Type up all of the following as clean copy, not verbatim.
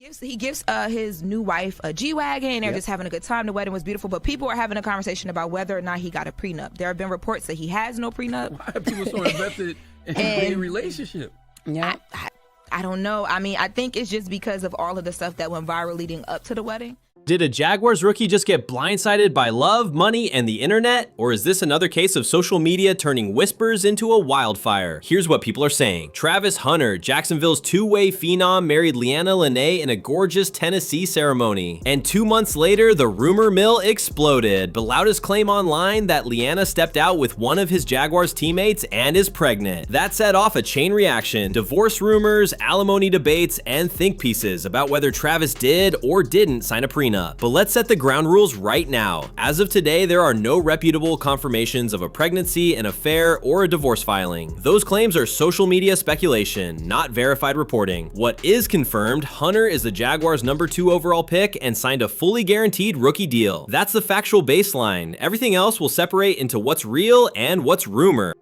He gives his new wife a G-Wagon. They're just having a good time. The wedding was beautiful, but people are having a conversation about whether or not he got a prenup. There have been reports that he has no prenup. Why are people so invested in a relationship? Yeah, I don't know. I mean, I think it's just because of all of the stuff that went viral leading up to the wedding. Did a Jaguars rookie just get blindsided by love, money, and the internet? Or is this another case of social media turning whispers into a wildfire? Here's what people are saying. Travis Hunter, Jacksonville's two-way phenom, married Leanna Lene in a gorgeous Tennessee ceremony. And 2 months later, the rumor mill exploded. But loudest claim online that Leanna stepped out with one of his Jaguars teammates and is pregnant. That set off a chain reaction, divorce rumors, alimony debates, and think pieces about whether Travis did or didn't sign a prenup. But let's set the ground rules right now. As of today, there are no reputable confirmations of a pregnancy, an affair, or a divorce filing. Those claims are social media speculation, not verified reporting. What is confirmed, Hunter is the Jaguars' #2 overall pick and signed a fully guaranteed rookie deal. That's the factual baseline. Everything else will separate into what's real and what's rumor.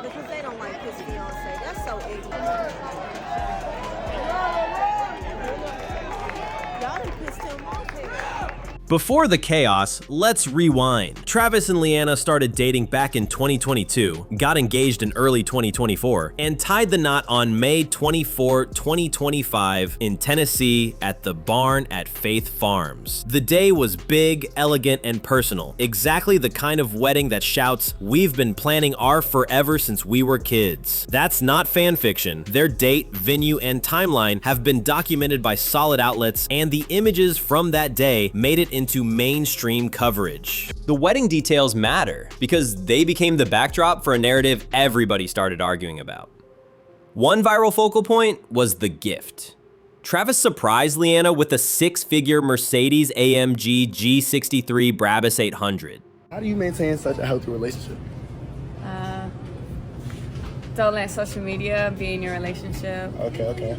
Because they don't like his fiance. That's so ignorant. Y'all done pissed him off here. Before the chaos, let's rewind. Travis and Leanna started dating back in 2022, got engaged in early 2024, and tied the knot on May 24, 2025 in Tennessee at the barn at Faith Farms. The day was big, elegant, and personal. Exactly the kind of wedding that shouts, "We've been planning our forever since we were kids." That's not fan fiction. Their date, venue, and timeline have been documented by solid outlets, and the images from that day made it into mainstream coverage. The wedding details matter because they became the backdrop for a narrative everybody started arguing about. One viral focal point was the gift. Travis surprised Leanna with a 6-figure Mercedes AMG G63 Brabus 800. How do you maintain such a healthy relationship? Don't let social media be in your relationship. Okay.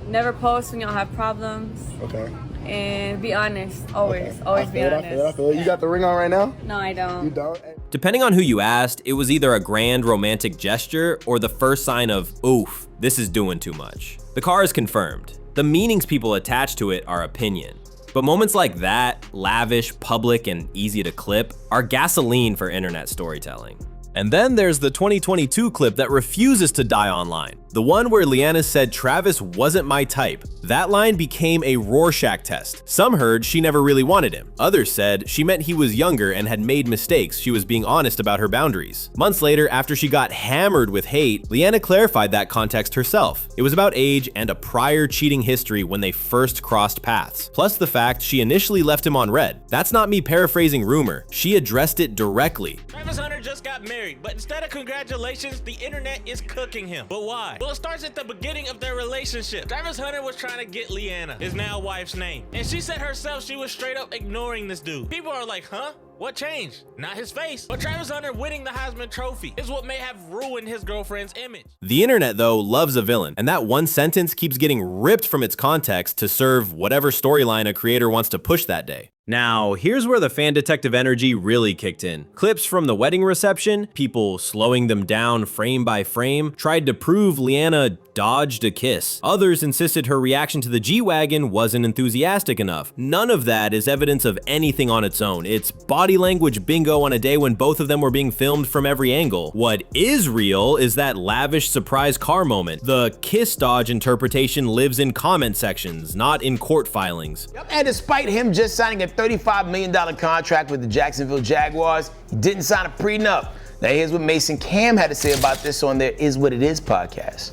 Never post when y'all have problems. Okay. And be honest, always be honest. I feel it. You got the ring on right now? No, I don't. You don't? Depending on who you asked, it was either a grand romantic gesture or the first sign of, oof, this is doing too much. The car is confirmed. The meanings people attach to it are opinion. But moments like that, lavish, public, and easy to clip, are gasoline for internet storytelling. And then there's the 2022 clip that refuses to die online. The one where Leanna said Travis wasn't my type. That line became a Rorschach test. Some heard she never really wanted him. Others said she meant he was younger and had made mistakes. She was being honest about her boundaries. Months later, after she got hammered with hate, Leanna clarified that context herself. It was about age and a prior cheating history when they first crossed paths. Plus the fact she initially left him on red. That's not me paraphrasing rumor. She addressed it directly. Travis Hunter just got married, but instead of congratulations, the internet is cooking him. But why? Well, it starts at the beginning of their relationship. Travis Hunter was trying to get Leanna, his now wife's name. And she said herself she was straight up ignoring this dude. People are like, huh? What changed? Not his face. But Travis Hunter winning the Heisman Trophy is what may have ruined his girlfriend's image. The internet, though, loves a villain, and that one sentence keeps getting ripped from its context to serve whatever storyline a creator wants to push that day. Now, here's where the fan detective energy really kicked in. Clips from the wedding reception, people slowing them down frame by frame, tried to prove Leanna dodged a kiss. Others insisted her reaction to the G-Wagon wasn't enthusiastic enough. None of that is evidence of anything on its own. It's body language bingo on a day when both of them were being filmed from every angle. What is real is that lavish surprise car moment. The kiss dodge interpretation lives in comment sections, not in court filings. And despite him just signing a $35 million contract with the Jacksonville Jaguars, he didn't sign a prenup. Now here's what Mason Cam had to say about this on their Is What It Is podcast.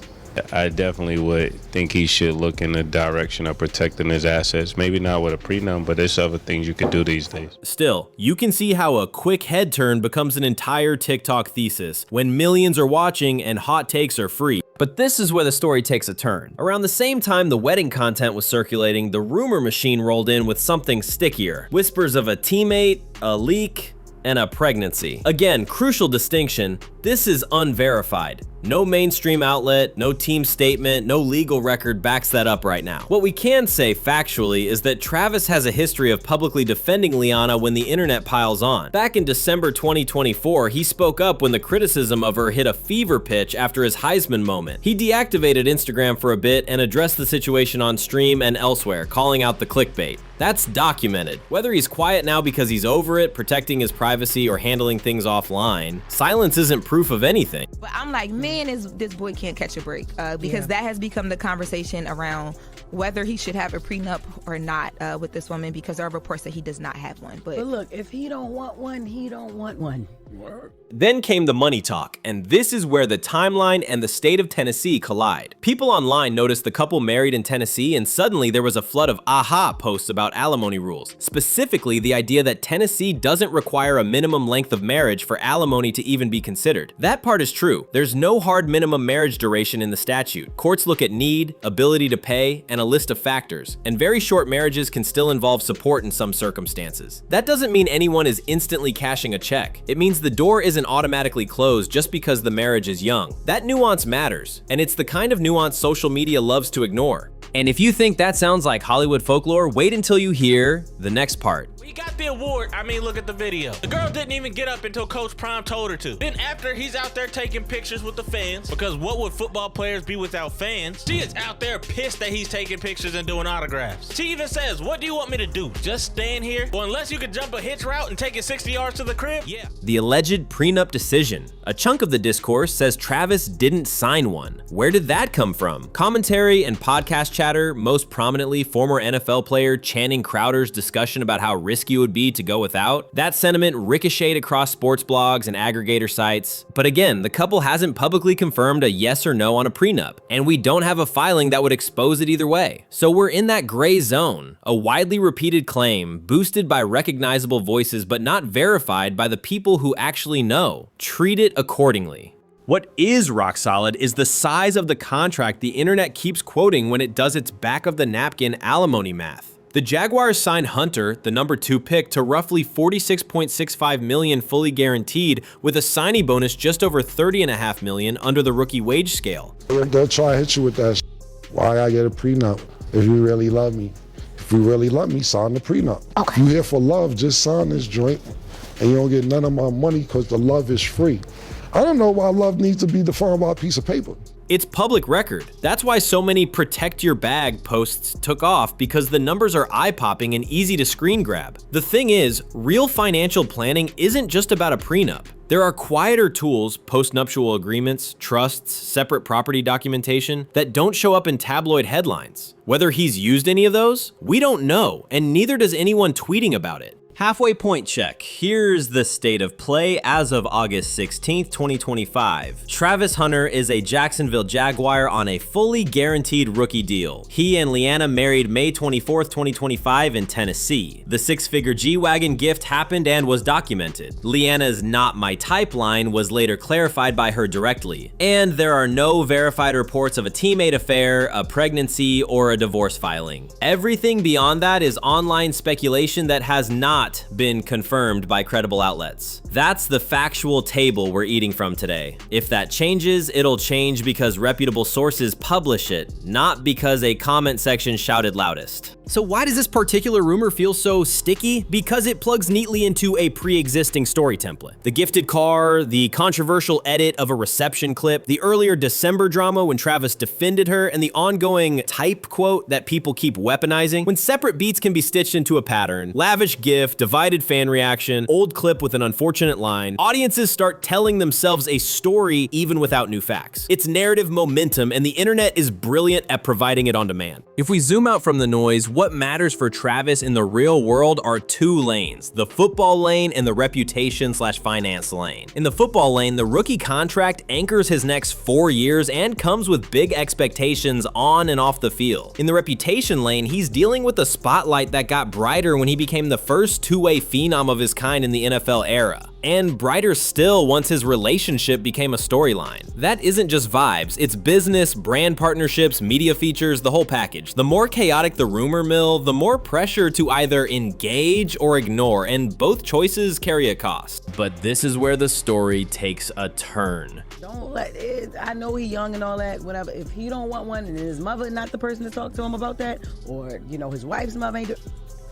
I definitely would think he should look in the direction of protecting his assets. Maybe not with a prenup, but there's other things you could do these days. Still, you can see how a quick head turn becomes an entire TikTok thesis when millions are watching and hot takes are free. But this is where the story takes a turn. Around the same time the wedding content was circulating, the rumor machine rolled in with something stickier. Whispers of a teammate, a leak, and a pregnancy. Again, crucial distinction, this is unverified, No mainstream outlet, no team statement, no legal record backs that up right now. What we can say factually is that Travis has a history of publicly defending Liana when the internet piles on. Back in December 2024, he spoke up when the criticism of her hit a fever pitch after his Heisman moment. He deactivated Instagram for a bit and addressed the situation on stream and elsewhere, calling out the clickbait. That's documented. Whether he's quiet now because he's over it, protecting his privacy, or handling things offline, silence isn't proof of anything. But I'm like, man, this boy can't catch a break because that has become the conversation around whether he should have a prenup or not with this woman, because there are reports that he does not have one. But look, if he don't want one, he don't want one. Then came the money talk, and this is where the timeline and the state of Tennessee collide. People online noticed the couple married in Tennessee, and suddenly there was a flood of aha posts about alimony rules. Specifically, the idea that Tennessee doesn't require a minimum length of marriage for alimony to even be considered. That part is true. There's no hard minimum marriage duration in the statute. Courts look at need, ability to pay, and a list of factors, and very short marriages can still involve support in some circumstances. That doesn't mean anyone is instantly cashing a check. It means the door isn't automatically closed just because the marriage is young. That nuance matters, and it's the kind of nuance social media loves to ignore. And if you think that sounds like Hollywood folklore, wait until you hear the next part. He got the award. I mean, look at the video. The girl didn't even get up until Coach Prime told her to. Then after, he's out there taking pictures with the fans, because what would football players be without fans? She is out there pissed that he's taking pictures and doing autographs. She even says, what do you want me to do? Just stand here? Well, unless you could jump a hitch route and take it 60 yards to the crib? Yeah. The alleged prenup decision. A chunk of the discourse says Travis didn't sign one. Where did that come from? Commentary and podcast chatter, most prominently former NFL player Channing Crowder's discussion about how risky it would be to go without. That sentiment ricocheted across sports blogs and aggregator sites. But again, the couple hasn't publicly confirmed a yes or no on a prenup, and we don't have a filing that would expose it either way. So we're in that gray zone, a widely repeated claim, boosted by recognizable voices but not verified by the people who actually know. Treat it accordingly. What is rock solid is the size of the contract the internet keeps quoting when it does its back of the napkin alimony math. The Jaguars signed Hunter, the number 2 pick, to roughly $46.65 million fully guaranteed, with a signing bonus just over $30.5 million under the rookie wage scale. They'll try to hit you with that. Why I get a prenup? If you really love me. If you really love me, sign the prenup. Okay. You here for love, just sign this joint, and you don't get none of my money because the love is free. I don't know why love needs to be defined by a piece of paper. It's public record. That's why so many protect your bag posts took off, because the numbers are eye-popping and easy to screen grab. The thing is, real financial planning isn't just about a prenup. There are quieter tools, postnuptial agreements, trusts, separate property documentation, that don't show up in tabloid headlines. Whether he's used any of those, we don't know, and neither does anyone tweeting about it. Halfway point check. Here's the state of play as of August 16th, 2025. Travis Hunter is a Jacksonville Jaguar on a fully guaranteed rookie deal. He and Liana married May 24th, 2025 in Tennessee. The 6-figure G-Wagon gift happened and was documented. Liana's "not my type" line was later clarified by her directly. And there are no verified reports of a teammate affair, a pregnancy, or a divorce filing. Everything beyond that is online speculation that has not been confirmed by credible outlets. That's the factual table we're eating from today. If that changes, it'll change because reputable sources publish it, not because a comment section shouted loudest. So why does this particular rumor feel so sticky? Because it plugs neatly into a pre-existing story template. The gifted car, the controversial edit of a reception clip, the earlier December drama when Travis defended her, and the ongoing type quote that people keep weaponizing. When separate beats can be stitched into a pattern, lavish gift, divided fan reaction, old clip with an unfortunate line, audiences start telling themselves a story even without new facts. It's narrative momentum, and the internet is brilliant at providing it on demand. If we zoom out from the noise, what matters for Travis in the real world are 2 lanes, the football lane and the reputation/finance lane. In the football lane, the rookie contract anchors his next 4 years and comes with big expectations on and off the field. In the reputation lane, he's dealing with a spotlight that got brighter when he became the first two-way phenom of his kind in the NFL era. And brighter still once his relationship became a storyline. That isn't just vibes, it's business, brand partnerships, media features, the whole package. The more chaotic the rumor mill, the more pressure to either engage or ignore, and both choices carry a cost. But this is where the story takes a turn. Don't let it, I know he young and all that, whatever. If he don't want one and his mother not the person to talk to him about that, or, you know, his wife's mother ain't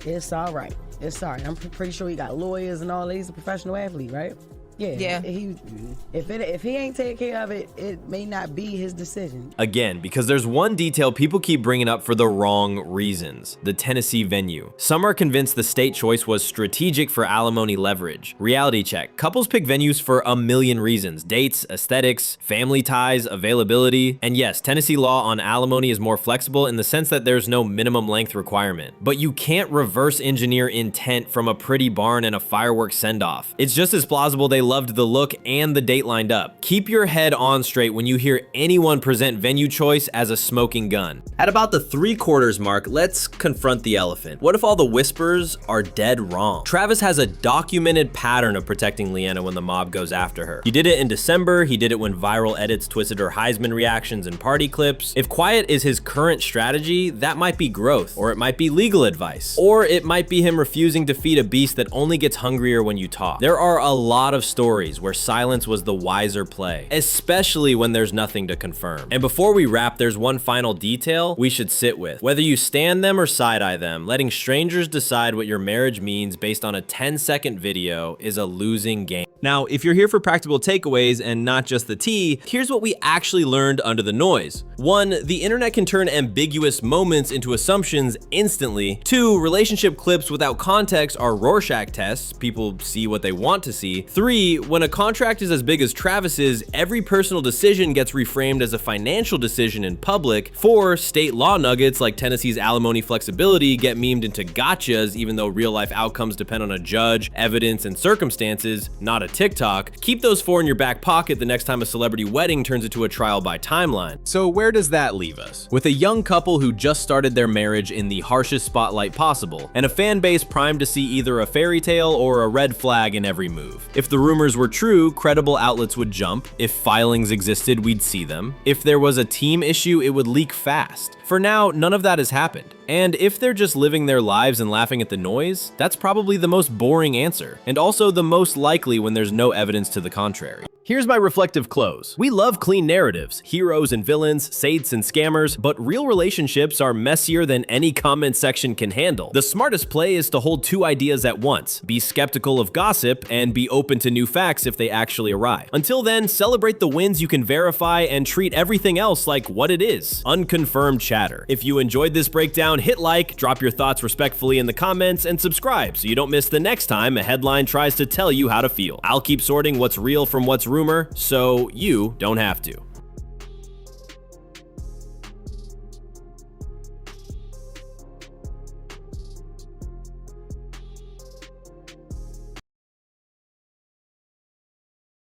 it's all right. It's all right. I'm pretty sure he got lawyers and all that. He's a professional athlete, right? Yeah. If he ain't take care of it, it may not be his decision. Again, because there's one detail people keep bringing up for the wrong reasons: the Tennessee venue. Some are convinced the state choice was strategic for alimony leverage. Reality check: couples pick venues for a million reasons: dates, aesthetics, family ties, availability. And yes, Tennessee law on alimony is more flexible in the sense that there's no minimum length requirement. But you can't reverse engineer intent from a pretty barn and a fireworks send-off. It's just as plausible they loved the look and the date lined up. Keep your head on straight when you hear anyone present venue choice as a smoking gun. At about the 3/4 mark, let's confront the elephant. What if all the whispers are dead wrong? Travis has a documented pattern of protecting Leanna when the mob goes after her. He did it in December, he did it when viral edits twisted her Heisman reactions and party clips. If quiet is his current strategy, that might be growth, or it might be legal advice, or it might be him refusing to feed a beast that only gets hungrier when you talk. There are a lot of stories where silence was the wiser play, especially when there's nothing to confirm. And before we wrap, there's one final detail we should sit with. Whether you stand them or side-eye them, letting strangers decide what your marriage means based on a 10-second video is a losing game. Now, if you're here for practical takeaways and not just the tea, here's what we actually learned under the noise. 1, the internet can turn ambiguous moments into assumptions instantly. 2, relationship clips without context are Rorschach tests. People see what they want to see. 3, when a contract is as big as Travis's, every personal decision gets reframed as a financial decision in public. 4, state law nuggets like Tennessee's alimony flexibility get memed into gotchas even though real-life outcomes depend on a judge, evidence, and circumstances, not a TikTok. Keep those 4 in your back pocket the next time a celebrity wedding turns into a trial by timeline. So where does that leave us? With a young couple who just started their marriage in the harshest spotlight possible, and a fan base primed to see either a fairy tale or a red flag in every move. If the rumors were true, credible outlets would jump. If filings existed, we'd see them. If there was a team issue, it would leak fast. For now, none of that has happened. And if they're just living their lives and laughing at the noise, that's probably the most boring answer, and also the most likely when there's no evidence to the contrary. Here's my reflective close. We love clean narratives, heroes and villains, saints and scammers, but real relationships are messier than any comment section can handle. The smartest play is to hold 2 ideas at once, be skeptical of gossip, and be open to new facts if they actually arrive. Until then, celebrate the wins you can verify and treat everything else like what it is: unconfirmed chatter. If you enjoyed this breakdown, hit like, drop your thoughts respectfully in the comments, and subscribe so you don't miss the next time a headline tries to tell you how to feel. I'll keep sorting what's real from what's rumor, so you don't have to.